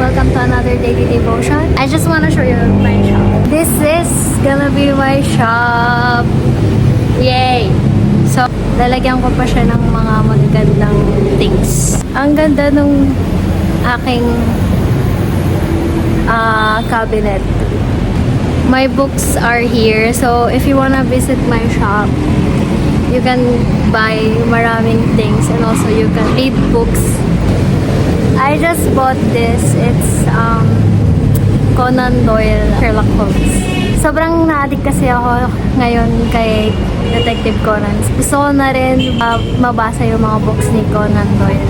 welcome to another daily devotion. I just want to show you my shop. This is gonna be my shop. Yay! So, lalagyan ko pa siya ng mga magagandang things. Ang ganda nung aking cabinet. My books are here. So, if you wanna visit my shop, you can buy maraming things and also you can read books. I just bought this. It's Conan Doyle, Sherlock Holmes. Sobrang na-addict kasi ako ngayon kay Detective Conan. Gusto ko na rin mabasa yung mga books ni Conan Doyle.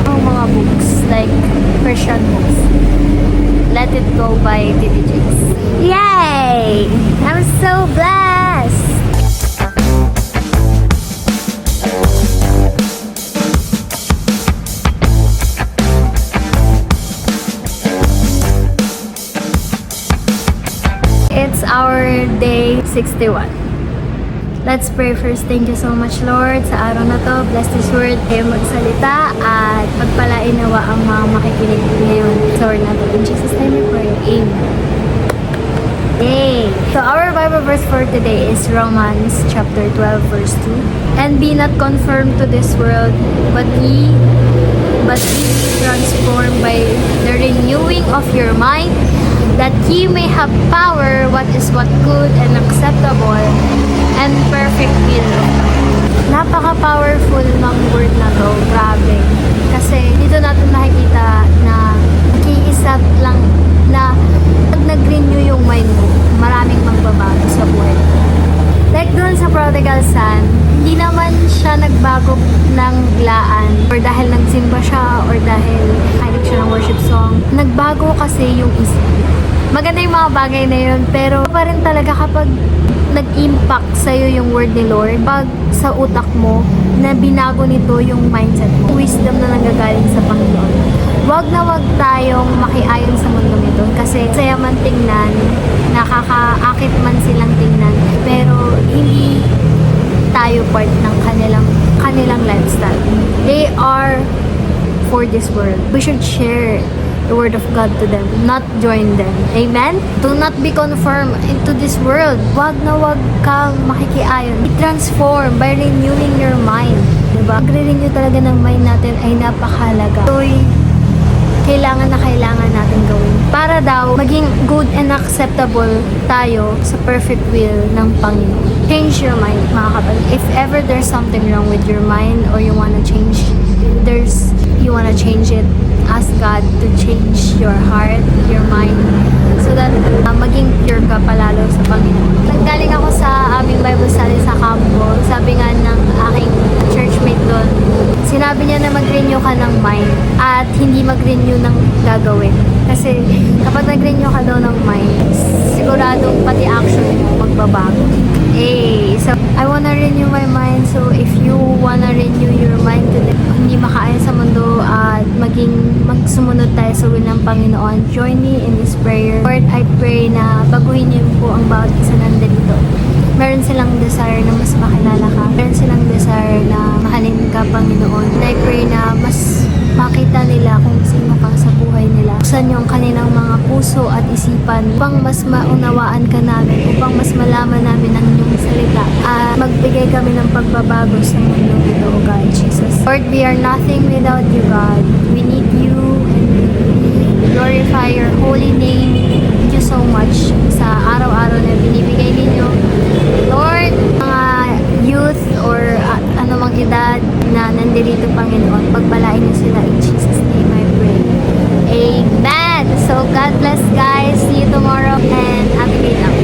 Yung mga books, like Christian books. Let It Go by T.D. Jakes. Yay! I'm so blessed! It's our day 61. Let's pray first. Thank you so much, Lord, sa araw na to. Bless this word. Kayo magsalita at pagpalain nawa ang mga makikinig ngayon sa word na to. In Jesus' name we pray. Amen. Yay! So our Bible verse for today is Romans chapter 12 verse 2. And be not conformed to this world, but be transformed by the renewing of your mind, that ye may have power what good and acceptable and perfect will of God. Napaka-powerful ng word na to. Grabe. Kasi dito natin makikita na kiisap lang na pag nag-renew yung mind mo, maraming magbabago sa buhay. Like doon sa prodigal son, hindi naman siya nagbago ng biglaan or dahil nagsimba siya or dahil nakinig siya ng worship song. Nagbago kasi yung isip. Maganda yung mga bagay na yun, pero pa rin talaga kapag nag-impact sa'yo yung word ni Lord, pag sa utak mo, na binago nito yung mindset mo, wisdom na nanggagaling sa Panginoon. Wag na wag tayong makiayon sa mundo nito, kasi saya man tingnan, nakakaakit man silang tingnan, pero hindi tayo part ng kanilang lifestyle. They are for this world. We should share the word of God to them, not join them. Amen? Do not be conformed into this world. Wag na wag kang makikiayon. Be transformed by renewing your mind. Diba? Pag-renew talaga ng mind natin ay napakahalaga. Ito'y kailangan natin gawin. Para daw maging good and acceptable tayo sa perfect will ng Panginoon. Change your mind, mga kapatid. If ever there's something wrong with your mind or you wanna change it, ask God to change your heart, your mind, so that maging pure ka palalo sa Panginoon. Naggaling ako sa aming Bible study sa campo. Sabi nga ng aking churchmate doon, sinabi niya na mag-renew ka ng mind at hindi mag-renew ng gagawin. Kasi kapag nag-renew ka daw ng mind, siguradong pati action mo magbabago. So I wanna renew my mind. So if you wanna renew your mind today, hindi makaayon sa mundo at magsumunod tayo sa will ng Panginoon, join me in this prayer. Lord, I pray na baguhin niyo po ang bawat isa nandito. Meron silang desire na mas makilala ka. Meron silang desire na mahalin ka, Panginoon. And I pray na mas makita nila kung sino ka sa buhay nila. Buksan niyo ang kanilang mga puso at isipan upang mas maunawaan ka namin, upang mas malaman namin ang inyong salita. At magbigay kami ng pagbabago sa mundo nito, O God, Jesus. Lord, we are nothing without you, God. We need you and we glorify your holy name. Thank you so much sa araw-araw na binibigay ninyo. Lord, mga youth or anumang edad na nandito, Panginoon, pagbalain niyo sila in Jesus' name I pray. Amen! So, God bless guys. See you tomorrow and happy day lang.